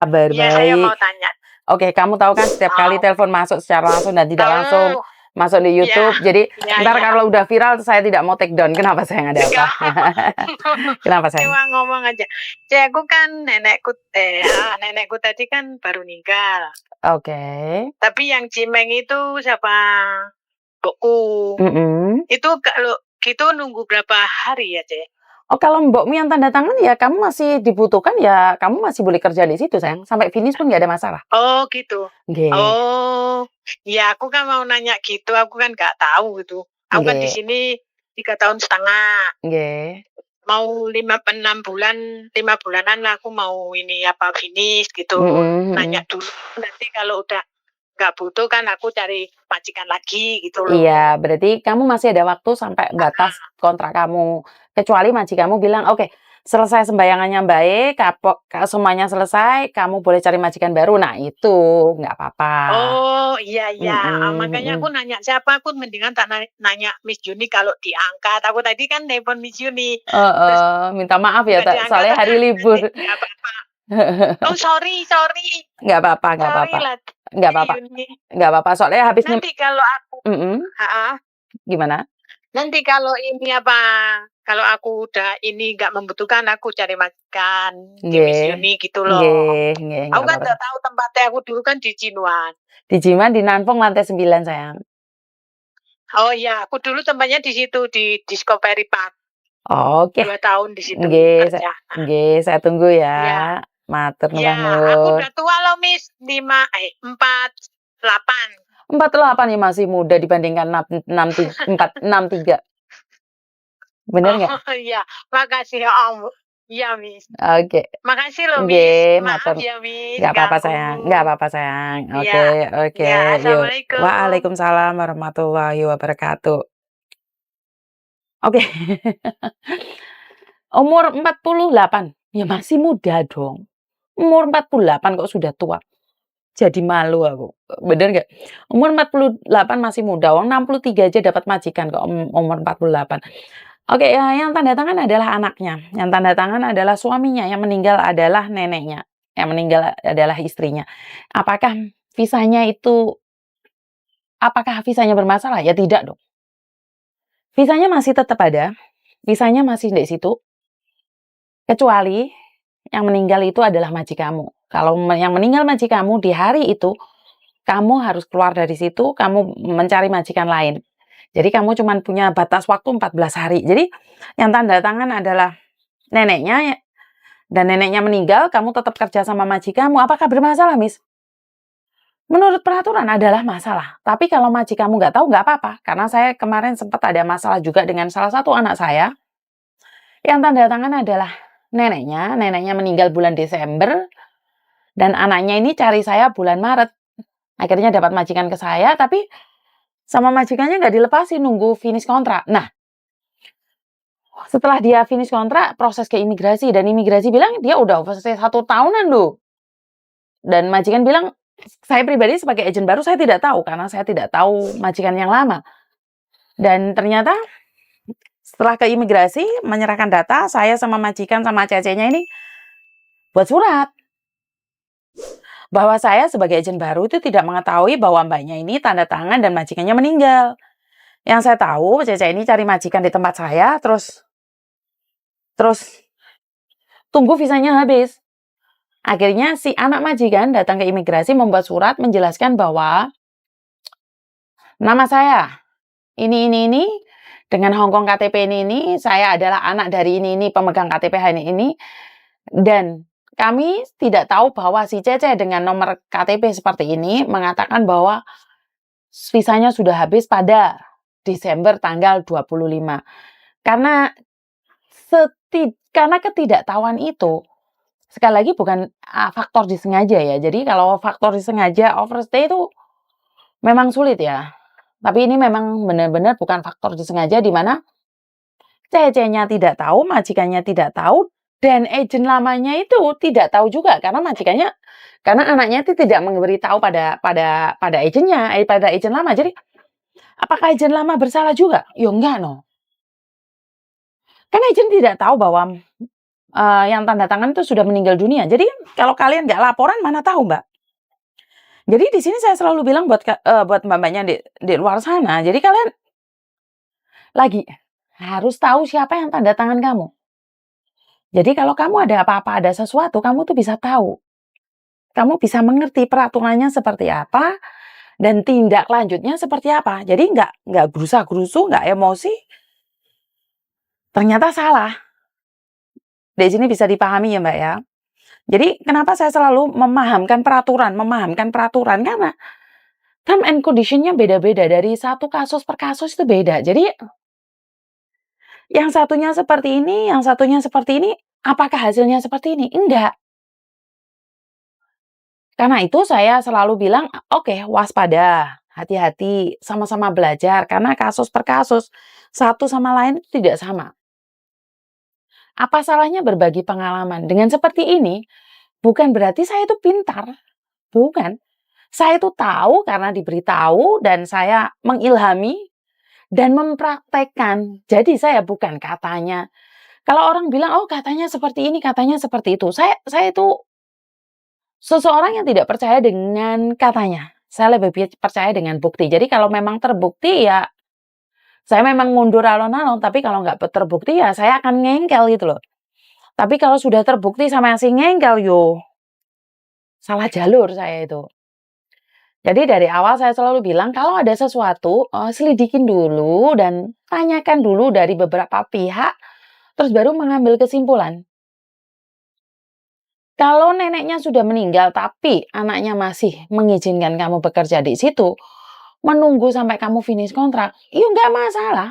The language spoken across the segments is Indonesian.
Kabar Iya, saya mau baik. tanya. Oke, kamu tahu kan setiap kali Oh, telepon masuk secara langsung dan tidak langsung tahu. masuk di Iya, YouTube. Jadi iya, ntar iya. kalau udah viral saya tidak mau take down. Kenapa sayang ada apa? Enggak, Kenapa sayang? cuma ngomong aja. Aku kan nenekku tadi kan baru meninggal. Oke. Tapi yang Cimeng itu siapa? Mbokku. Mm-mm. Itu kalau gitu nunggu berapa hari ya, Cek? Oh, kalau mbokmu yang tanda tangan ya kamu masih dibutuhkan ya kamu masih boleh kerja di situ sayang. Sampai finish pun nggak ada masalah. Oh, gitu. Nggih, Oh, ya aku kan mau nanya gitu, aku kan nggak tahu gitu. Aku kan di nggih, sini 3 tahun setengah. nggih. Mau 6 bulan, 5 bulanan lah aku mau ini apa finish gitu. Mm-mm, Nanya mm-mm. dulu nanti kalau udah nggak butuh kan aku cari majikan lagi gitu Iya, loh. berarti kamu masih ada waktu sampai batas kontrak kamu. Kecuali majikanmu bilang, "Oke, selesai sembayangannya baik, semuanya selesai, kamu boleh cari majikan baru." Nah, itu nggak apa-apa. Oh, iya iya, Mhm, makanya mhm. aku nanya siapa, aku mendingan tak nanya Miss Juni kalau diangkat. Aku tadi kan telepon Miss Juni, terus Heeh, minta maaf ya, nggak diangkat, soalnya hari libur. nanti nggak apa-apa. Oh, sorry sorry Nggak apa-apa, nggak sorry apa-apa. lah, Nggak apa-apa, Yuni. nggak apa-apa, soalnya habis Nanti kalau aku mhm, heeh, gimana? nanti kalau ini apa, kalau aku udah ini nggak membutuhkan, aku cari majikan di Miss Nggih, Juni gitu loh. nggih, nggih, Aku nggak kan apa-apa. nggak tahu tempatnya, aku dulu kan di Cinuan. Di Jiman, di Nanfung lantai 9 sayang. Oh iya, aku dulu tempatnya di situ, di Discovery Park. Oke. 2 tahun di situ Nggih, kerja. saya tunggu ya. Iya Matur iya, nuwun aku nur. udah tua loh, Miss, 48. 48 ya masih muda dibandingkan 63. Bener Oh, nggak? iya, makasih ya, iya, Miss. Oke. Makasih loh, Miss. Nggih, Maaf matur ya, Miss, nggak apa-apa ganggu. sayang, nggak apa-apa sayang. Iya Oke, oke, iya, yuk. assalamualaikum. Waalaikumsalam warahmatullahi wabarakatuh. Oke. Umur 48, ya masih muda dong. Umur 48 kok sudah tua. Jadi malu aku, bener nggak? Umur 48 masih muda, wong 63 aja dapat majikan kok umur 48. Oke, ya yang tanda tangan adalah anaknya, yang tanda tangan adalah suaminya, yang meninggal adalah neneknya, yang meninggal adalah istrinya. Apakah visanya itu apakah visanya bermasalah? Ya tidak dong. Visanya masih tetap ada, visanya masih di situ, kecuali yang meninggal itu adalah majikanmu. Kalau yang meninggal majikanmu di hari itu, kamu harus keluar dari situ, kamu mencari majikan lain. Jadi kamu cuma punya batas waktu 14 hari. Jadi yang tanda tangan adalah neneknya ya, dan neneknya meninggal, kamu tetap kerja sama majikanmu. Apakah bermasalah, Miss? Menurut peraturan adalah masalah. Tapi kalau majikanmu nggak tahu, nggak apa-apa. Karena saya kemarin sempat ada masalah juga dengan salah satu anak saya. Yang tanda tangan adalah neneknya meninggal bulan Desember, dan anaknya ini cari saya bulan Maret. Akhirnya dapat majikan ke saya, tapi sama majikannya nggak dilepasin, nunggu finish kontrak. Nah, setelah dia finish kontrak, proses ke imigrasi, dan imigrasi bilang dia udah selesai 1 tahunan loh. Dan majikan bilang, saya pribadi sebagai agen baru, saya tidak tahu, karena saya tidak tahu majikan yang lama. Dan ternyata setelah ke imigrasi, menyerahkan data, saya sama majikan sama cece-nya ini buat surat. Bahwa saya sebagai agen baru itu tidak mengetahui bahwa mbaknya ini tanda tangan dan majikannya meninggal. Yang saya tahu, cece ini cari majikan di tempat saya, terus tunggu visanya habis. Akhirnya si anak majikan datang ke imigrasi membuat surat menjelaskan bahwa nama saya ini, dengan Hongkong KTP ini, saya adalah anak dari ini, pemegang KTP ini, dan kami tidak tahu bahwa si Cece dengan nomor KTP seperti ini mengatakan bahwa visanya sudah habis pada Desember tanggal 25. Karena karena ketidaktahuan itu, sekali lagi bukan faktor disengaja ya. Jadi kalau faktor disengaja overstay itu memang sulit ya. Tapi ini memang benar-benar bukan faktor disengaja di mana cece-nya tidak tahu, majikannya tidak tahu, dan agen lamanya itu tidak tahu juga karena anaknya itu tidak memberitahu pada agennya, pada agen lama. Jadi apakah agen lama bersalah juga? Ya enggak no. Kan agen tidak tahu bahwa yang tanda tangan itu sudah meninggal dunia. Jadi kalau kalian nggak laporan mana tahu, Mbak. Jadi di sini saya selalu bilang buat Mbak-Mbaknya di luar sana, jadi kalian lagi harus tahu siapa yang tanda tangan kamu. Jadi kalau kamu ada apa-apa, ada sesuatu, kamu tuh bisa tahu. Kamu bisa mengerti peraturannya seperti apa dan tindak lanjutnya seperti apa. Jadi nggak gerusa-gerusu, nggak emosi. Ternyata salah. Di sini bisa dipahami ya, Mbak ya. Jadi kenapa saya selalu memahamkan peraturan karena term and condition-nya beda-beda, dari satu kasus per kasus itu beda. Jadi yang satunya seperti ini, yang satunya seperti ini, apakah hasilnya seperti ini? Enggak. Karena itu saya selalu bilang, oke, waspada, hati-hati, sama-sama belajar, karena kasus per kasus, satu sama lain itu tidak sama. Apa salahnya berbagi pengalaman? Dengan seperti ini, bukan berarti saya itu pintar, bukan. Saya itu tahu karena diberitahu dan saya mengilhami dan mempraktekkan. Jadi saya bukan katanya. Kalau orang bilang, oh katanya seperti ini, katanya seperti itu. Saya itu seseorang yang tidak percaya dengan katanya. Saya lebih percaya dengan bukti. Jadi kalau memang terbukti ya saya memang mundur alon-alon. Tapi kalau nggak terbukti ya saya akan ngengkel gitu loh. Tapi kalau sudah terbukti sama si ngengkel, yo salah jalur saya itu. Jadi dari awal saya selalu bilang kalau ada sesuatu, selidikin dulu dan tanyakan dulu dari beberapa pihak, terus baru mengambil kesimpulan. Kalau neneknya sudah meninggal tapi anaknya masih mengizinkan kamu bekerja di situ, menunggu sampai kamu finish kontrak, ya nggak masalah.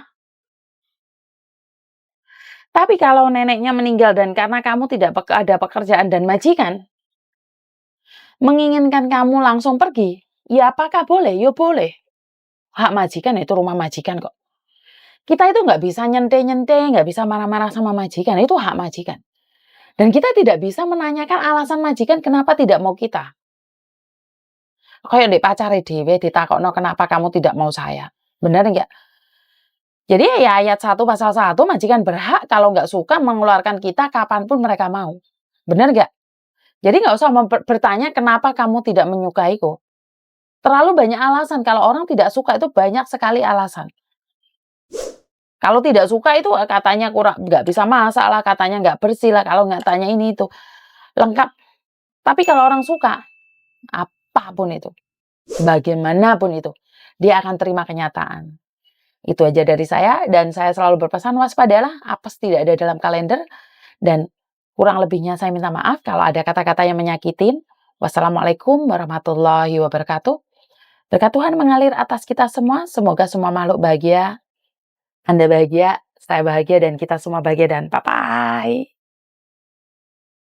Tapi kalau neneknya meninggal dan karena kamu tidak ada pekerjaan dan majikan menginginkan kamu langsung pergi, ya apakah boleh? Ya boleh. Hak majikan itu rumah majikan kok. Kita itu nggak bisa nyente-nyente, nggak bisa marah-marah sama majikan, itu hak majikan. Dan kita tidak bisa menanyakan alasan majikan kenapa tidak mau kita. Kayak ndek pacare dhewe ditakokno kenapa kamu tidak mau saya. Benar nggak? Jadi ya ayat 1 pasal 1 majikan berhak kalau nggak suka mengeluarkan kita kapanpun mereka mau. Benar nggak? Jadi nggak usah bertanya kenapa kamu tidak menyukaiku. Terlalu banyak alasan. Kalau orang tidak suka itu banyak sekali alasan. Kalau tidak suka itu katanya kurang nggak bisa masak lah, katanya nggak bersih lah, kalau nggak tanya ini itu. Lengkap. Tapi kalau orang suka, apapun itu, bagaimanapun itu, dia akan terima kenyataan. Itu aja dari saya, dan saya selalu berpesan waspadalah, apes tidak ada dalam kalender, dan kurang lebihnya saya minta maaf kalau ada kata-kata yang menyakitin. Wassalamualaikum warahmatullahi wabarakatuh. Berkat Tuhan mengalir atas kita semua, semoga semua makhluk bahagia. Anda bahagia, saya bahagia, dan kita semua bahagia, dan bye-bye.